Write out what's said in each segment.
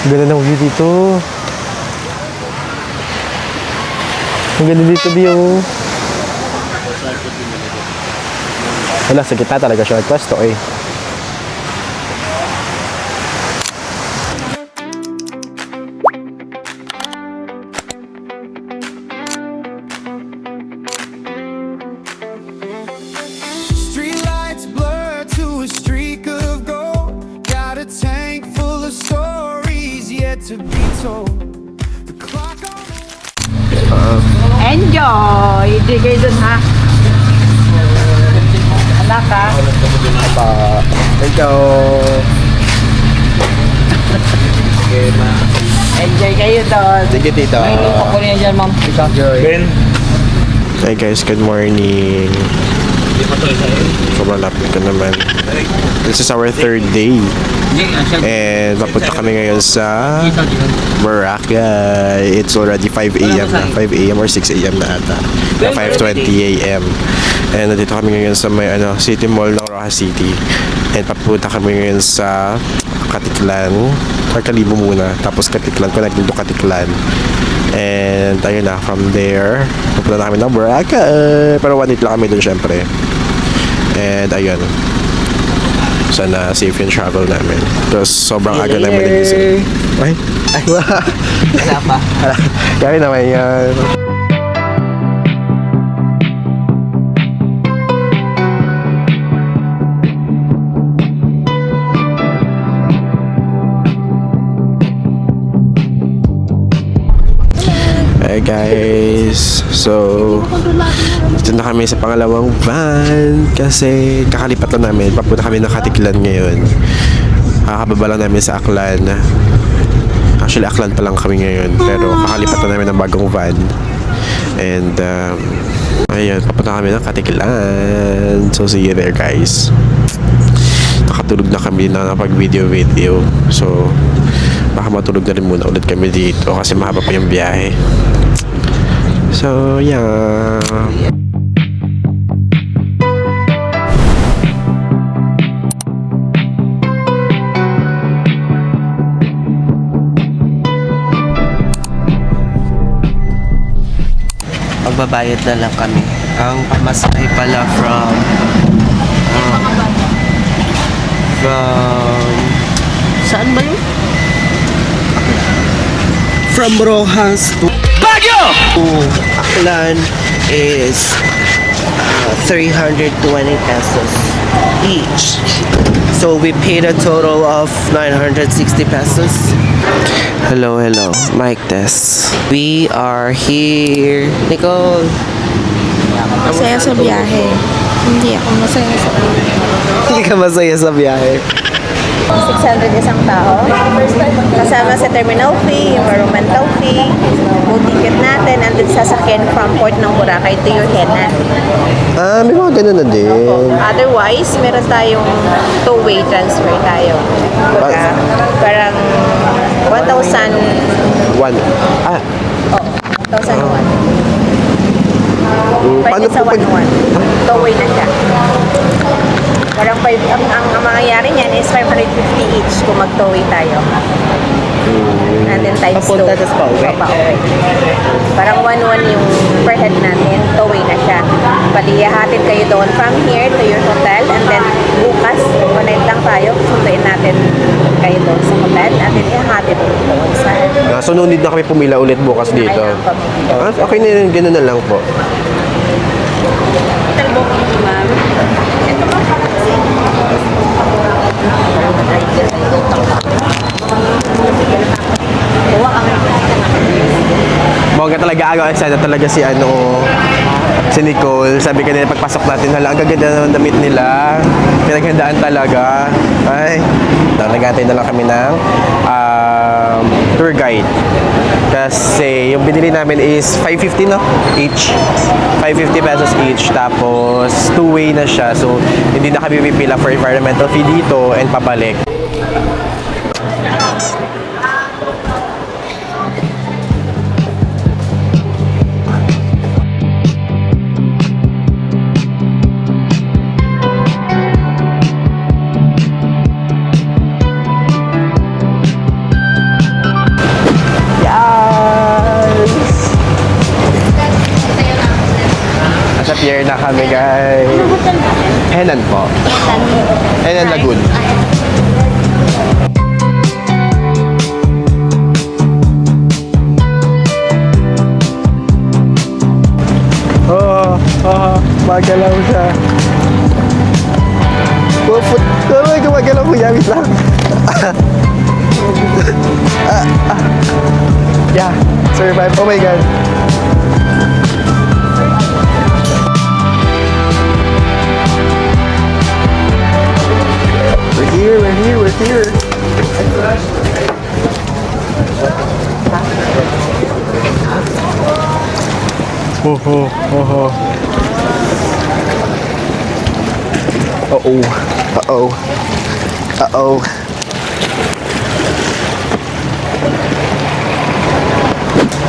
Ganda ng view dito. Ang ganda dito, Bio. Wala, sa kita talaga siya nagpwesto eh. Streetlights blur to a streak of gold. Got a tank full of stories yet to be told. The clock on. Enjoy! Hindi kayo dun ha? Anak ha? Apa? Ikaw. Enjoy kayo doon. Sige, tita. Ako rin dyan, ma'am. Ben. Hi guys, good morning. Sobrang lapit ko naman. This is our third day. And papunta kami ngayon sa Boracay. It's already 5 a.m. na. 5 a.m. or 6 a.m. na ata. Na 5:20 a.m. And nandito kami ngayon sa may City Mall ng Rojas City. And papunta kami ngayon sa Katiklan. Or Kalibo muna. Tapos Katiklan. Connecting to Katiklan. And ayun na, from there pupunta na kami ng Boracay. Pero 1 week lang kami dun syempre. And ayun, sana safe yung travel namin. Tapos sobrang aga namin nagising. Ay? Ay, Wala pa. kaya naman yan. Hi guys, so dito na kami sa pangalawang van kasi kakalipat lang namin. Papunta kami ng Katiklan ngayon. Kakababa lang namin sa Aklan. Actually Aklan pa lang kami ngayon, pero kakalipat na namin ng bagong van. And ayun, papunta kami ng Katiklan. So see you there guys. Nakatulog na kami na napag-video. So baka matulog na rin muna ulit kami dito kasi mahaba pa yung biyahe. So yeah. Magbabayad na lang kami. Ang pamasahe pala from saan ba yun? From Rojas to Baguio! Aklan is 320 pesos each. So we paid a total of 960 pesos. Hello, mic test. We are here. Nicole. Masaya sa biyahe. Hindi ako masaya sa biyahe. Hindi ka masaya sa biyahe. 600 isang tao. Kasama sa terminal fee, environmental fee, boat ticket natin, and then sasakyan from port ng Boracay to your henan. May mga ganun na din. Otherwise, meron tayong two-way transfer tayo. Kumbaga, parang 1,000. One. Ah, Oh, 1,001. paano Pwede sa po pag... 1,1. Two-way na siya. Parang ang mangyayari niyan is 550 each kung mag-two-way tayo. And then times 2. Papunta tas pauwi. Pauwi. Parang 1,1 yung per head natin. Two-way na siya. Bali, hahatid kayo doon from here to your hotel. And then bukas, connect lang tayo. Sunduin natin kayo doon sa hotel. And then ihahatid doon sa So no need na kami pumila ulit bukas dito. Okay na yun, ganun na lang po. hotel booking, ma'am. Ito ba? Bongga talaga agaw, excited talaga si Nicole. Sabi kanina pagpasok natin, hala, ang gaganda ng damit nila. Pinaghandaan talaga. Ay, nagantay na lang kami ng tour guide. Kasi yung binili namin is 550 no? Each. 550 pesos each. Tapos two-way na siya. So hindi na kami pipila for environmental fee dito and pabalik. here na kami, guys. Henan po. Henan Lagoon. Magalaw siya. Puput. Oh, gumagalaw ko. Wait lang. Yeah, survive. Oh my God. We're here. Uh-oh.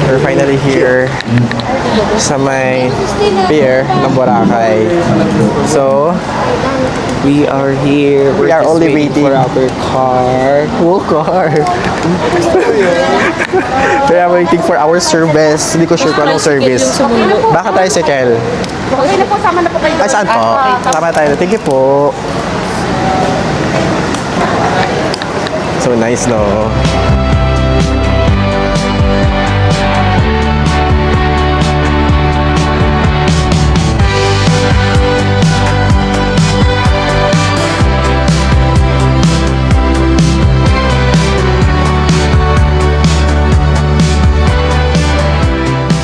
We're finally here sa may pier ng Boracay. So, We are here. we are only waiting for our car. car. We are waiting for our service. Hindi ko sure kung anong service. Baka tricycle. Okay na po, sama na po kayo. Ay, saan po? Tama tayo. Thank you po. So nice, no?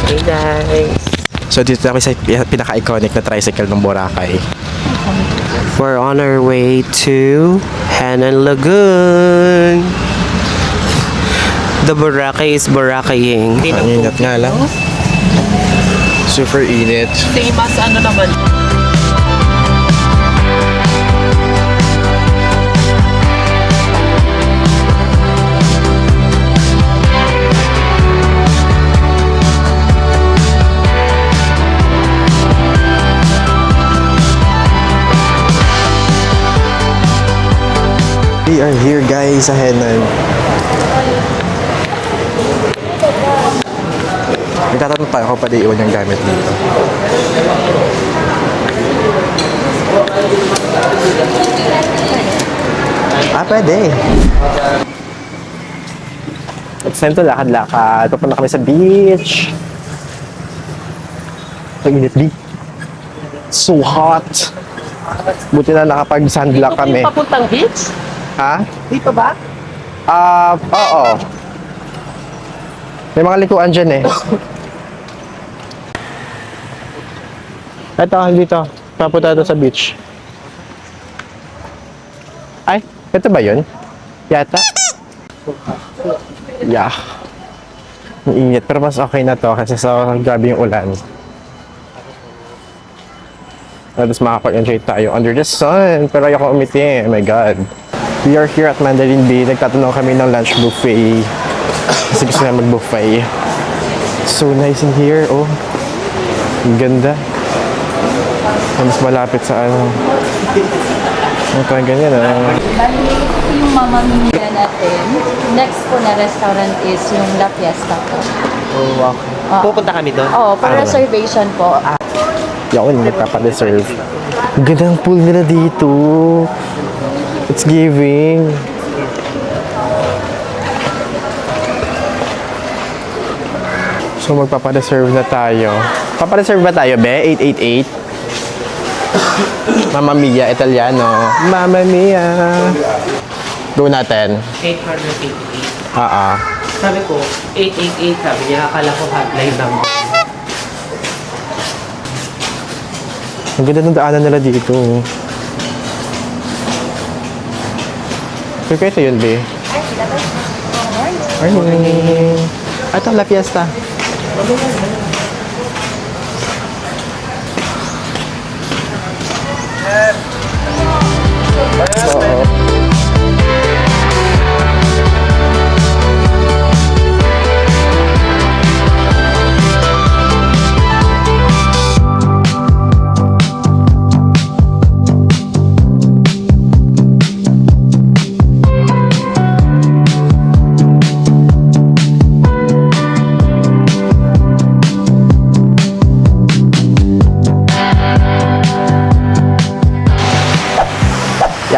Hey guys. So dito kami sa pinaka-iconic na tricycle ng Boracay. We're on our way to Henan Lagoon. The Boracay is Boracaying. Ang init nga lang. Super init. Famous ano naman. We are here, guys, sa Henan. Nagtatanong tayo kung pwede iwan yung gamit dito. Pwede. It's time to lakad-lakad. Papunta kami sa beach. Ang init, B. So hot. Buti na nakapag-sunblock kami. Papuntang beach? Ha? Dito ba? Oo. May mga likuan dyan eh. Ito, dito. Papunta ito sa beach. Ay, ito ba yun? Yata? Yeah. Ang init. Pero mas okay na to kasi sa grabe yung ulan. Tapos makaka-enjoy tayo under the sun. Pero ayoko umiti. Oh my God. We are here at Mandarin Bay. Nagtatanong kami ng lunch buffet. Kasi gusto na mag-buffet. So nice in here. Oh. Ang ganda. Mas malapit sa ano. Parang ganyan ah. Bali, yung Mama Mia natin, next po na restaurant is yung La Fiesta po. Oh, okay. Pupunta kami doon. Oh, for reservation po. Yun, nagpapadeserve. Ang ganda ng pool nila dito. It's giving. So magpapadeserve na tayo. Papadeserve ba tayo, be? 888? Mamma Mia, Italiano. Mamma Mia. Go natin. 888. Sabi ko, 888 sabi niya, akala ko hotline number. Ang ganda ng daanan nila dito. Kaya ito yun, be? Morning. Ito, La Fiesta.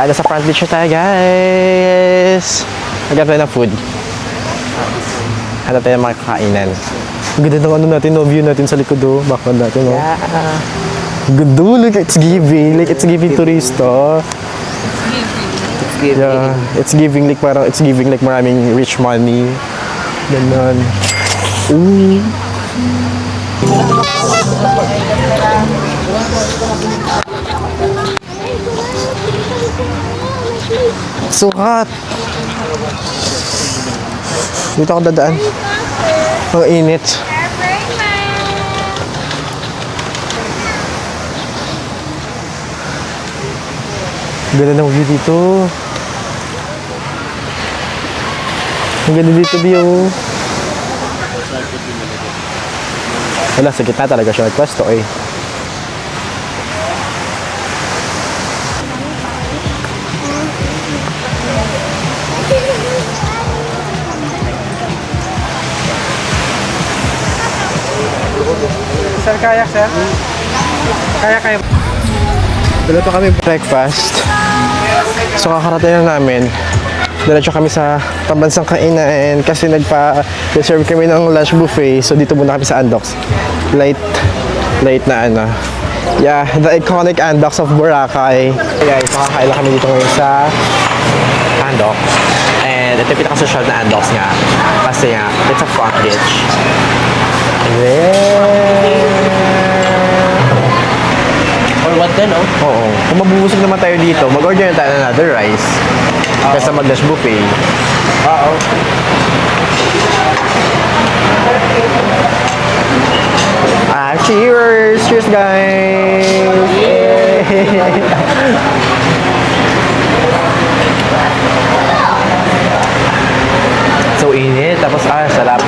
nasa front beach na tayo, guys. Maghanap tayo ng food. Hanap tayo ng mga kakainan. Ang ganda ng ano natin, no, view natin sa likod, oh. Background natin, no? Yeah. Ganda, like it's giving. Like it's giving tourista. Yeah, it's giving like parang it's giving like maraming rich money. Ganon. Ooh. Sukat. Dito ako dadaan. Ang init. Ganda ng view dito. Ang ganda dito, Dio. Wala, sa gitna talaga siya nagpwesto eh. Sir, kaya, sir? Kaya. Dito kami breakfast. So kakarating na namin. Diretso kami sa pambansang kainan kasi nagpa-reserve kami ng lunch buffet. So dito muna kami sa Andox. Late na ano. Yeah, the iconic Andox of Boracay. Guys, makakain lang kami dito ngayon sa Andox. And ito yung pinaka-social na Andox nga. Kasi nga, it's a front beach. Or what then, no? Oo. Kung mabubusog naman tayo dito, mag-order na tayo ng another rice. Kaysa mag-lunch buffet. Oo. Cheers! Cheers, guys! Yay! So init, tapos sarap.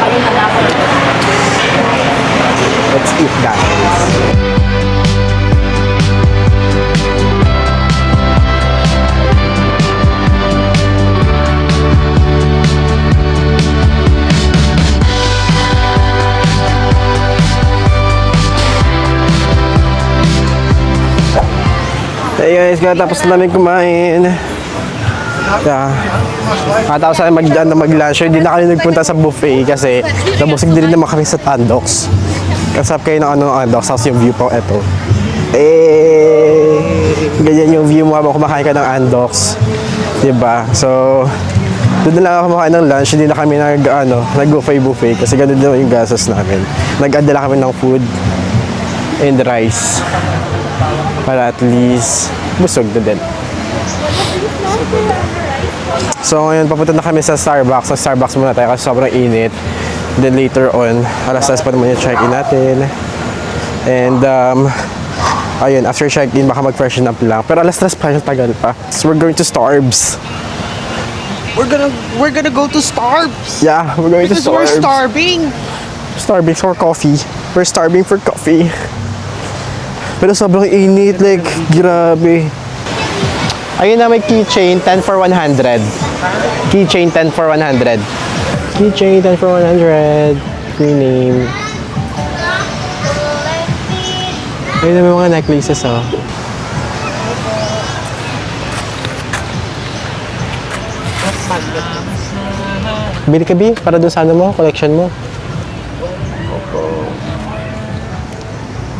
Let's eat, guys. Hey guys, katapos na namin kumain. Yeah. Katapos na mag-lunch. Hindi na kami nagpunta sa buffet kasi nabusig din naman kami sa Andox. Kasap kayo ng Andox, tapos yung view po ito. Ganyan yung view mo habang kumakain ka ng Andox. Diba? So, doon na lang ako kumakain ng lunch. Hindi na kami nag-buffet kasi ganun din yung gastos namin. Nag-adala kami ng food and rice. Para at least busog na din. So ngayon papunta na kami sa Starbucks. Sa Starbucks muna tayo kasi sobrang init. Then later on, alas pa naman yung check-in natin. And ayun, after check-in baka mag-freshen up lang. Pero alas pa yung tagal pa. So we're going to Starbs. We're gonna go to Starbs. Yeah, we're going to Because we're Starbs. starving. Starving for coffee. We're starving for coffee. Pero sobrang init, like, grabe. Ayun na, may keychain, 10 for 100. Keychain, 10 for 100. Keychain, 10 for 100. Free name. Ayun na, may mga necklaces, oh. Bili ka, Bi? Para doon sa ano mo, collection mo.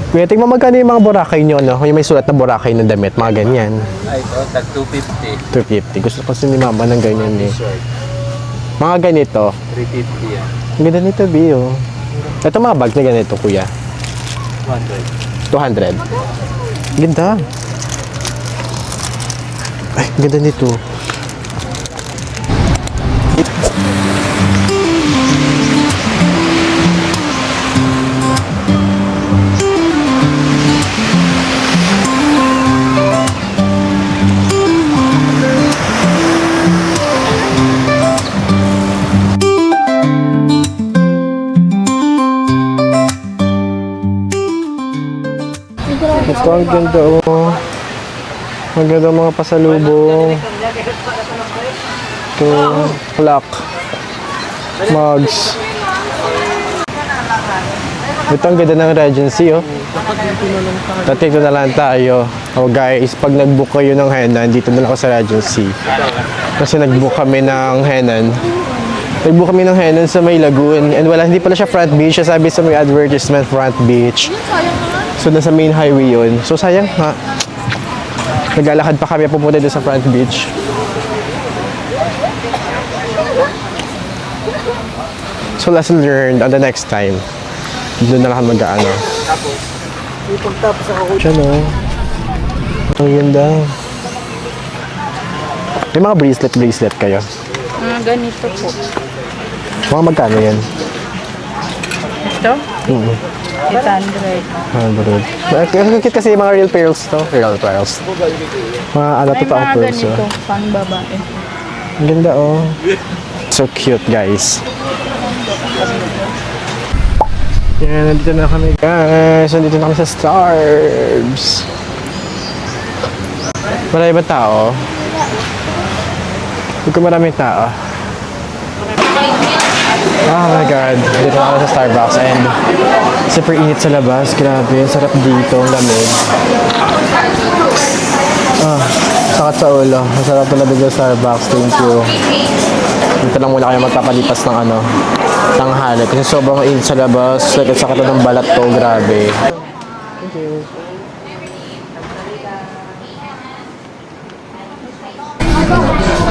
Kuya, tingnan mo magkano yung mga Boracay nyo, no? Yung may sulat na Boracay na damit, mga ganyan. Ay, tag 250. 250. Gusto kasi ni mama ng ganyan eh. Mga ganito. 350 yan. Ang ganda nito, Bi, oh. Ito mga bag na ganito, kuya. 200. Ganda. Ay, ganda nito. Ito ang ganda, oh. Ang ganda mga pasalubong. Ito, clock. Mugs. Ito ang ganda ng Regency, oh. Dito na lang tayo. Oh guys, pag nag-book kayo ng Henan, dito na lang ako sa Regency. Kasi nag-book kami ng Henan. Nag-book kami ng Henan sa may lagoon. And wala, hindi pala siya front beach. Sabi sa may advertisement, front beach. So, nasa main highway yun. So, sayang ha. Naglalakad pa kami pupunta doon sa front beach. So, lesson learned on the next time. Doon na lang mag-ano. Diyan o. Ang ganda. May mga bracelet kayo. Mga ganito po. Mga magkano yan? Ito? 800. 100. Ang cute kasi yung mga real pearls to. Real pearls. Mga ano to pa ang pearls. ganito, pang babae. Ang ganda oh. So cute guys. Yan, nandito na kami guys. Nandito na kami sa Starbs. Marami ba tao? Hindi ko maraming tao. Oh my god. Dito na kami sa Starbucks and super init sa labas. Grabe, sarap dito. Ang lamig. Sakit sa ulo. Masarap pala dito sa Starbucks. Thank you. Dito lang muna kayo magpapalipas ng tanghali. Kasi sobrang init sa labas. Like, sakit na ng balat to. Grabe. Thank you.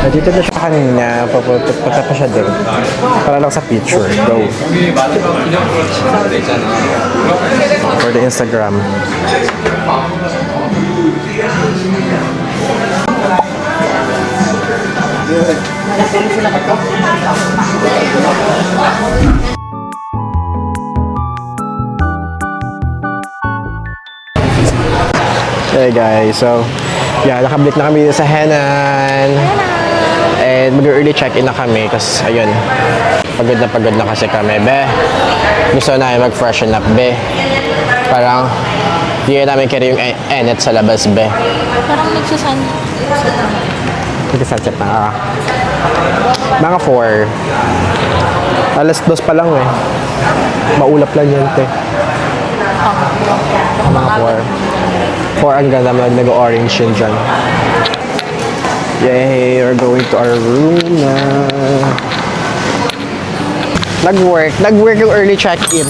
Dito na siya kanina. Papunta pa siya din. Para lang sa picture. Go. For the Instagram. Hey guys, so yeah, nakabalik na kami sa Henan. And mag-early check-in na kami kasi ayun, pagod na kasi kami, be. Gusto na mag-freshen up, be. Parang hindi namin carry yung enet sa labas, be. Parang Nagsasunset na. Mga 4. Alas 2 pa lang eh. Maulap lang yan, te. Mga 4. 4 ang ganda, nag-orange yun dyan. Yay, we're going to our room na. Nag-work yung early check-in.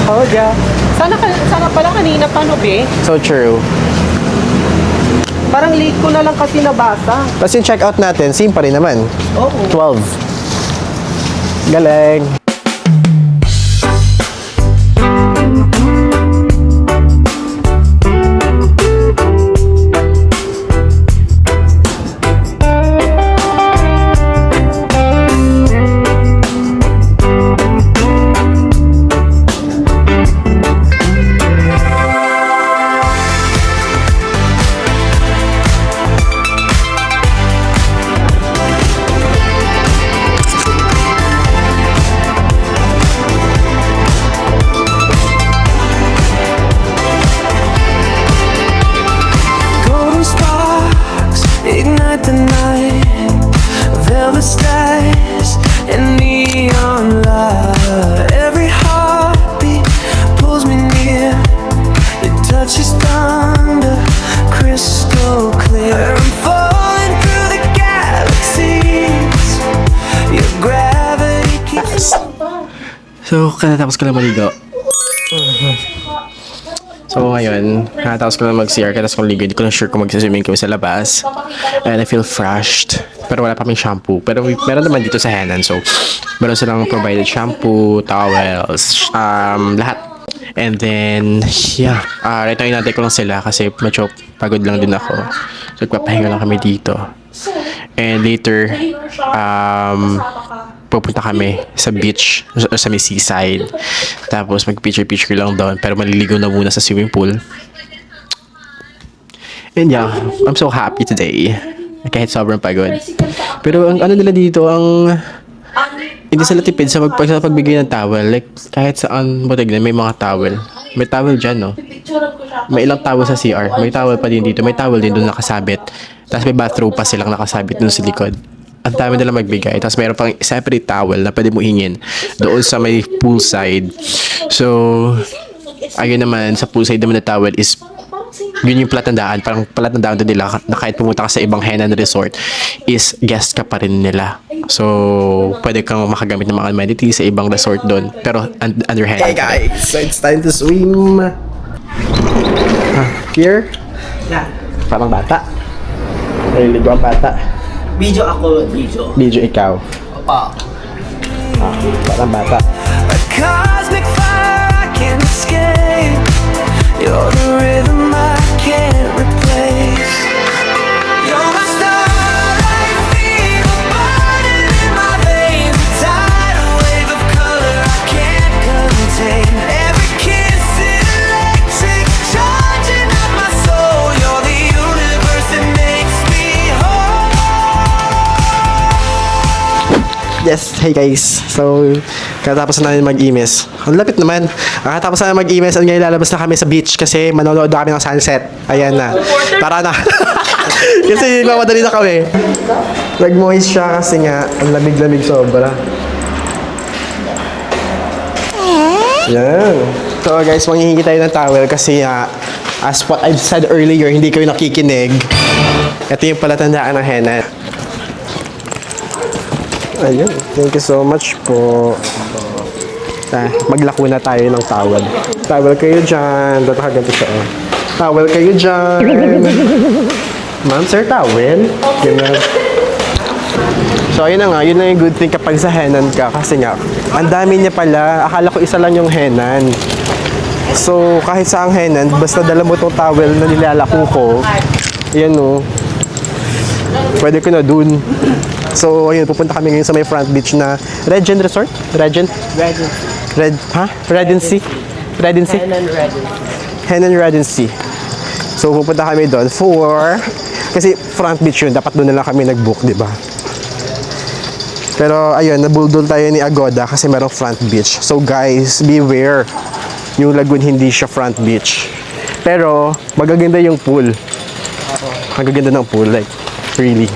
Oh, yeah. Sana pala kanina pa, no, be? So true. Parang late ko na lang kasi nabasa. Tapos yung check-out natin, same pa rin naman. Oo. 12. Galing. Golden sparks ignite the night, velvet skies and neon light. Every heartbeat pulls me near. Your touch is thunder, crystal clear. I'm falling through the galaxies. Your gravity keeps. So, katatapos ko lang maligo. So, ngayon, nakatapos ko lang mag-CR, katatapos ko ligo. Hindi ko lang sure kung mag-swimming kami sa labas. And I feel flushed. Pero wala pa kaming shampoo. Pero meron naman dito sa Henan. So, meron silang provided shampoo, towels, lahat. And then, yeah. Right now, inantay ko lang sila kasi medyo pagod lang din ako. So, nagpapahinga lang kami dito. And later, pupunta kami sa beach o sa may seaside. Tapos mag-picture lang doon. Pero maliligo na muna sa swimming pool. And yeah, I'm so happy today. Kahit sobrang pagod. Pero ang ano nila dito, hindi sila tipid sa pagbigay ng towel. Like, kahit saan mo tignan, may mga towel. May towel dyan, no? May ilang towel sa CR. May towel pa din dito. May towel din doon nakasabit. Tapos may bathrobe pa silang nakasabit doon sa likod. ang dami nila magbigay. Tapos meron pang separate towel na pwede mo hingin doon sa may poolside. So, ayun naman, sa poolside naman na towel is yun yung palatandaan. Parang palatandaan din nila na kahit pumunta ka sa ibang Henan resort is guest ka pa rin nila. So, pwede kang makagamit ng mga amenities sa ibang resort doon. Pero under Henan. Hey guys, so it's time to swim. Here? Yeah. Parang bata. Naliligo ang bata. Video ako, video. Video ikaw. Opa. Parang bata. A cosmic fire I can't escape. You're the rhythm I can't replace. You're my starlight fever burning in my veins. A tidal wave of color I can't contain. Every kiss is electric, charging up my soul. You're the universe that makes me whole. Yes, hey guys. So, katapos na namin mag-imes. Ang lapit naman. Katapos na mag-imes, at ngayon lalabas na kami sa beach kasi manonood na kami ng sunset. Ayan na. Tara na. Kasi mamadali na kami. Nag-moist siya kasi nga, ang lamig-lamig sobra. Yan. So guys, manghihingi tayo ng towel kasi as what I've said earlier, hindi kayo nakikinig. Ito yung palatandaan ng Henan. Ayun. Thank you so much po. Maglako na tayo ng towel. Towel kayo dyan. Ganito siya. Oh. Towel kayo dyan. Ma'am, sir, towel? Ganyan. So, ayun na nga. Yun na yung good thing kapag sa Henan ka. Kasi nga, ang dami niya pala. Akala ko isa lang yung Henan. So, kahit sa ang Henan, basta dala mo itong towel na nilalako ko, yan o. Pwede ko na dun. So, ayun, pupunta kami ngayon sa may front beach na Regent Resort? Regent? Regency? Regency? Henan Regency. So, pupunta kami doon for... Kasi front beach yun, dapat doon na lang kami nag-book, di ba? Pero, ayun, nabuldol tayo ni Agoda kasi merong front beach. So, guys, beware. Yung lagoon hindi siya front beach. Pero, magaganda yung pool. Magaganda ng pool, like, really.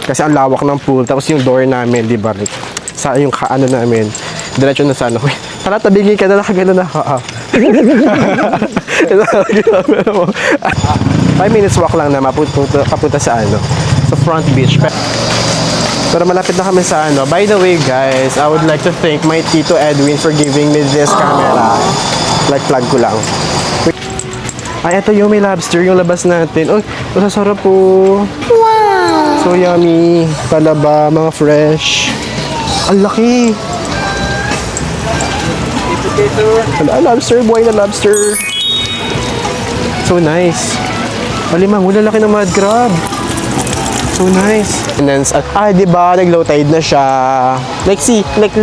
Kasi ang lawak ng pool. Tapos yung door namin, di ba? Like, sa yung ano namin, diretso na sa ano. Tara, tabigin ka na, nakagano na. 5 minutes walk lang na papunta sa ano, sa front beach. Pero malapit na kami sa ano. By the way, guys, I would like to thank my Tito Edwin for giving me this camera. Like, plug ko lang. Ay, ito yung may lobster, yung labas natin. Uy, masasarap po. Wow! So yummy. Palaba, mga fresh. Ang laki. Lobster, buhay na lobster. So nice. Malimang, wala laki ng mud crab. So nice. And then, diba, nag-low tide na siya. Like, see, look.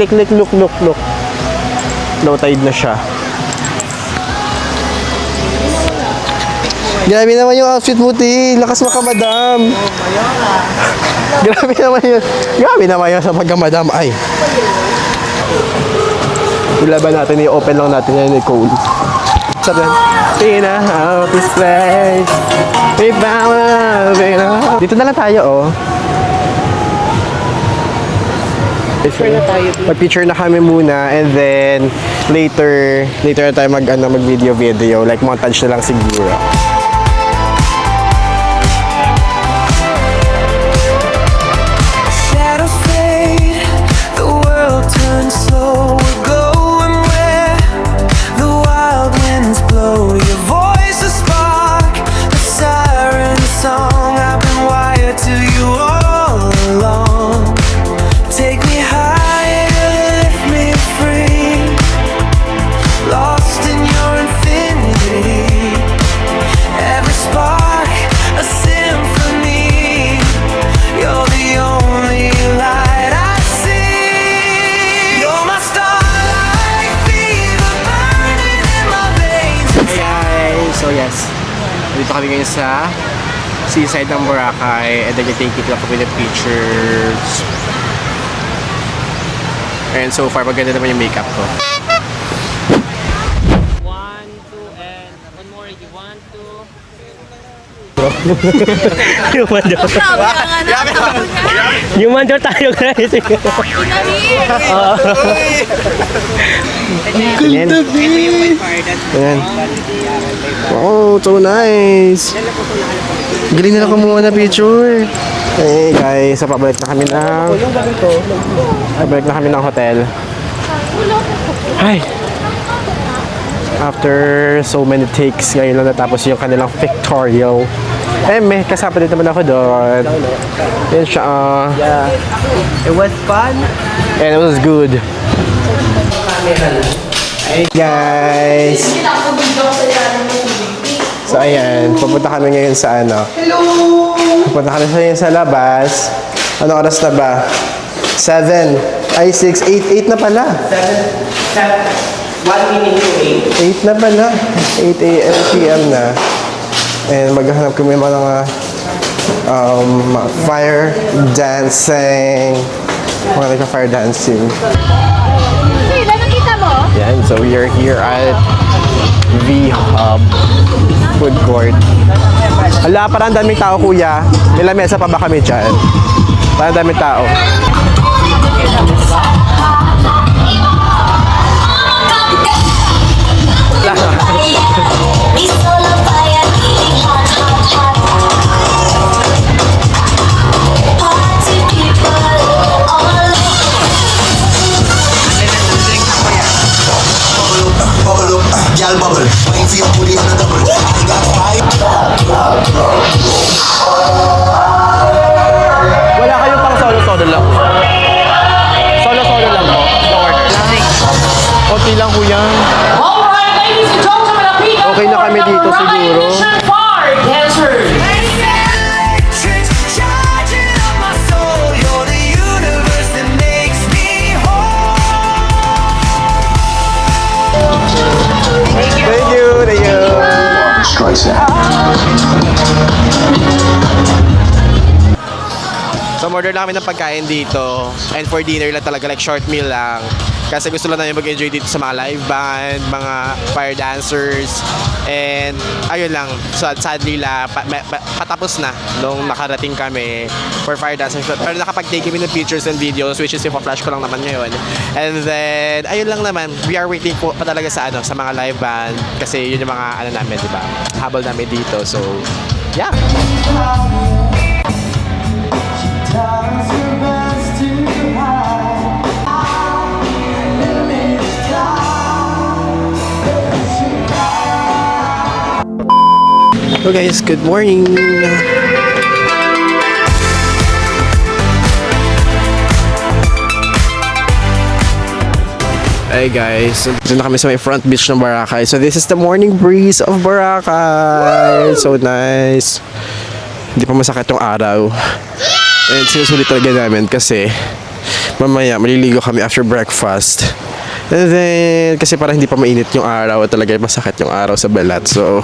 Low tide na siya. Grabe naman yung outfit mo, Ti. Lakas mo ka, madam. Grabe naman yun. Grabe naman yun sa pagka-madam. Ay. Ilaban natin, i-open lang natin yan ni Cole. Sabi yan. Tina, how this place. We found love in a... Dito na lang tayo, oh. Mag-picture na kami muna and then later na tayo mag-video like montage na lang siguro. Shadows fade, the world turns slow. We're going where the wild winds blow. Your voice a spark, a siren song. I've been wired to you all along. Take me higher, lift me free. Lost in your infinity. Every spark, a symphony. You're the only light I see. You're my starlight fever burning in my veins. Hey guys! So yes, dito kami ngayon sa seaside ng Boracay and then you take it lang with the pictures. And so far, maganda naman yung makeup ko. 1, 2, and one more. 1, 2. Human door. Human door tayo guys. Ayan. Ayan. Oh, so nice. Galing nila kumuha na picture. Hey guys, so pabalik na kami ng hotel. Hi. After so many takes, ngayon lang natapos yung kanilang pictorial. May kasama din naman ako doon. Yan siya. Yeah. It was fun. And it was good. Hey guys. So ayan, pupunta kami ngayon sa Pupunta kami ngayon sa labas. Ano oras na ba? 7. Ay, 6. 8 na pala. 1 minute to 8. 8 na pala. 8 p.m. na. And maghahanap kami ng mga fire dancing. Mga nagka-fire dancing. Sila, nakita mo? Yan, so we are here at V-Hub Food Court. Ala, parang daming tao, kuya. May lamesa pa ba kami dyan? Parang daming tao. Bubble up, girl bubble. Wine for your booty on a double. I got five. Wala kayong pang solo-solo lang. Solo-solo lang po. Okay lang, kuya. Alright, ladies and gentlemen, Okay na kami dito siguro. Fire dancers. Charging up my soul, you're the universe that makes me whole. Thank you, thank you. So, order lang kami ng pagkain dito. And for dinner lang talaga, like short meal lang. Kasi gusto lang namin mag-enjoy dito sa mga live band, mga fire dancers. And ayun lang, so, sadly patapos na nung nakarating kami for fire dancers. Pero nakapag-take kami ng pictures and videos, which is yung flash ko lang naman ngayon. And then, ayun lang naman, we are waiting po pa talaga sa mga live band. Kasi yun yung mga namin, di ba? Habol namin dito. So, yeah. So guys, good morning! Hey guys, dito na kami sa may front beach ng Boracay. So this is the morning breeze of Boracay. So nice. Hindi pa masakit yung araw. And sinusulit talaga namin kasi mamaya maliligo kami after breakfast. And then, kasi para hindi pa mainit yung araw, talaga masakit yung araw sa balat. So,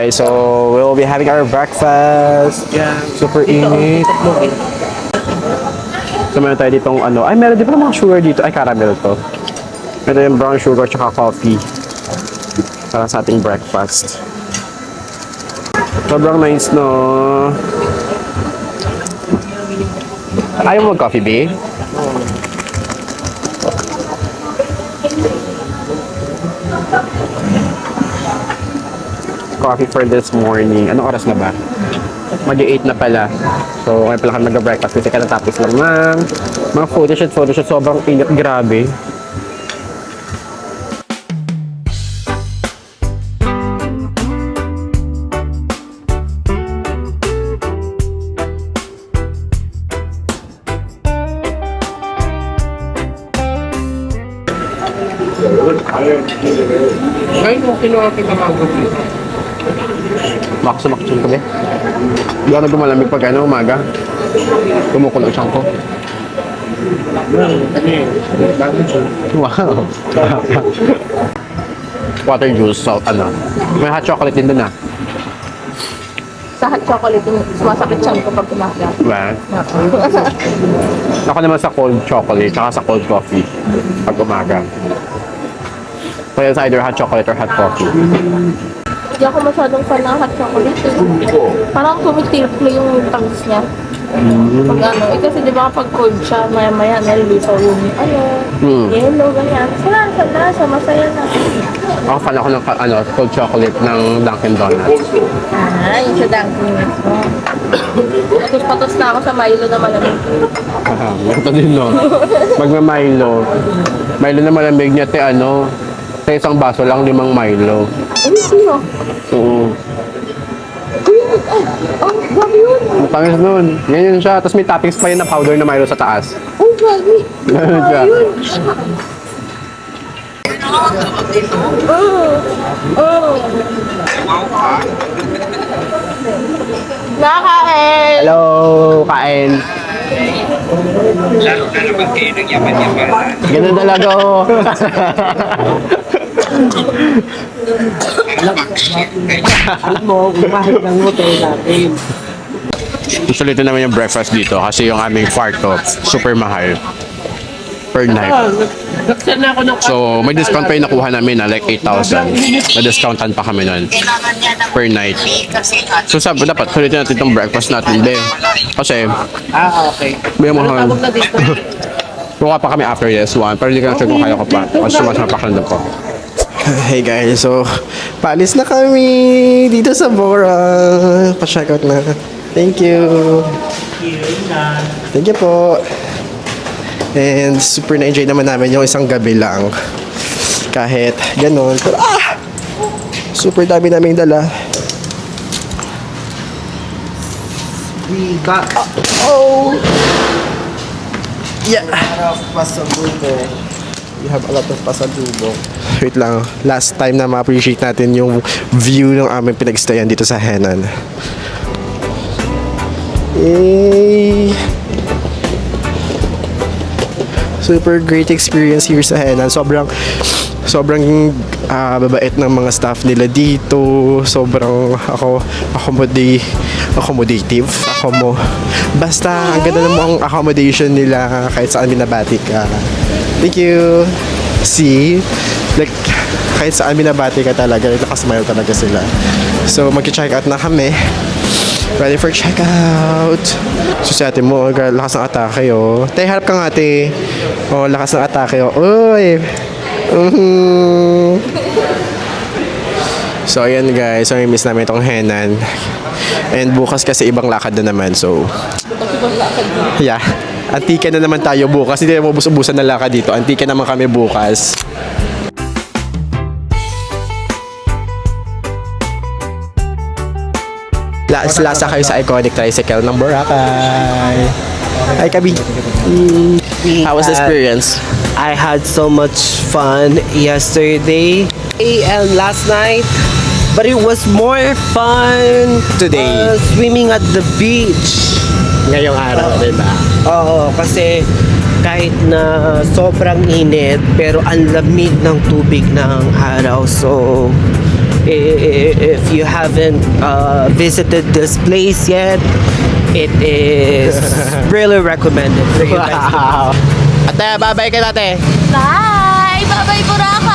guys, so we'll be having our breakfast. Yeah. Super init. So meron tayo ditong ay meron din pala mga sugar dito. Ay, caramel to. Meron yung brown sugar tsaka coffee. Para sa ating breakfast. Sobrang nice, no? Ayaw mo mag-coffee, babe? Coffee for this morning. Anong oras na ba? Mag-8 na pala. So, ngayon pala kami mag-breakfast kasi natapos lang ng mga photoshoot. Sobrang init, grabe. Ay, mo kinuha kita magabi. Makasumakit yung kabe. Hindi ako nagmalamig pag umaga. Kumukulo siyang ko. Wow. Water juice, salt, May hot chocolate din dun Sa hot chocolate, sumasakit siya ko pag kumaga. Diba? Ako naman sa cold chocolate, tsaka sa cold coffee pag umaga. Kaya it's either hot chocolate or hot coffee. Hindi ako masyadong fan ng hot chocolate. Parang tumitilplo yung tamis niya. Pag kasi di ba kapag cold siya, maya-maya nalilisaw yung yellow, ganyan. Sa masaya na. Ako fan ako ng cold chocolate ng Dunkin' Donuts. Yung sa Dunkin' mismo. Patos-patos na ako sa Milo na malamig. Ito din, no? Magma-Milo. Milo na malamig niya, sa isang baso lang 5 Milo. Ay, sino? Oo. Grabe yun. Matamis nun. Yan siya. Tapos may toppings pa yun na powder na Milo sa taas. Oh, grabe. Ganun siya. Nakakain! Hello, kain. Ganun talaga ako. Alam mo, umahit ng hotel natin. Susulitin naman yung breakfast dito kasi yung aming kwarto super mahal per night. Nag-send na ako ng So, may discount pa yung nakuha namin na like 8,000. Na-discountan pa kami nun per night. So, sabi dapat sulitin natin itong breakfast natin, be. Kasi, okay. may mahal. Tawag na dito. Kuha pa kami after this one, pero hindi ko na sure kung kaya ko pa. Kasi sumasama pa ko. Hey guys, so paalis na kami dito sa Bora. Pa-check out na. Thank you. Thank you po. And super na-enjoy naman namin yung isang gabi lang. Kahit ganun. Pero super dami namin dala. We got Yeah. pasabuto. We have a lot of pasalubong. Wait lang. Last time na ma-appreciate natin yung view ng aming pinag-stayan dito sa Henan. Super great experience here sa Henan. Sobrang babait ng mga staff nila dito. Sobrang accommodative. Basta ang ganda ng mga accommodation nila kahit saan binabati ka. Thank you. See? Like, kahit saan binabati ka talaga, nakasmile talaga sila. So, mag-check out na kami. Ready for check out. So, si ate mo, lakas ng atake, oh. Tay, harap ka nga, ate. Oh, lakas ng atake, oh. Uy! So, ayan guys. So, miss namin itong Henan. And bukas kasi ibang lakad na naman. So, yeah. Antika na naman tayo bukas. Hindi na mabus-ubusan na lakad dito. Antika naman kami bukas. Lasa kayo sa iconic tricycle ng Boracay. Hi, Kabi. How was the experience? I had so much fun yesterday and last night, but it was more fun Today. Swimming at the beach. Ngayong araw, diba? Oo, kasi kahit na sobrang init, pero ang lamig ng tubig ng araw. So, if you haven't visited this place yet, it is really recommended for you guys. Wow. Ate, bye-bye ka ate. Bye! Bye-bye, Boracay!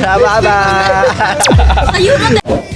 Bye-bye. Ayun na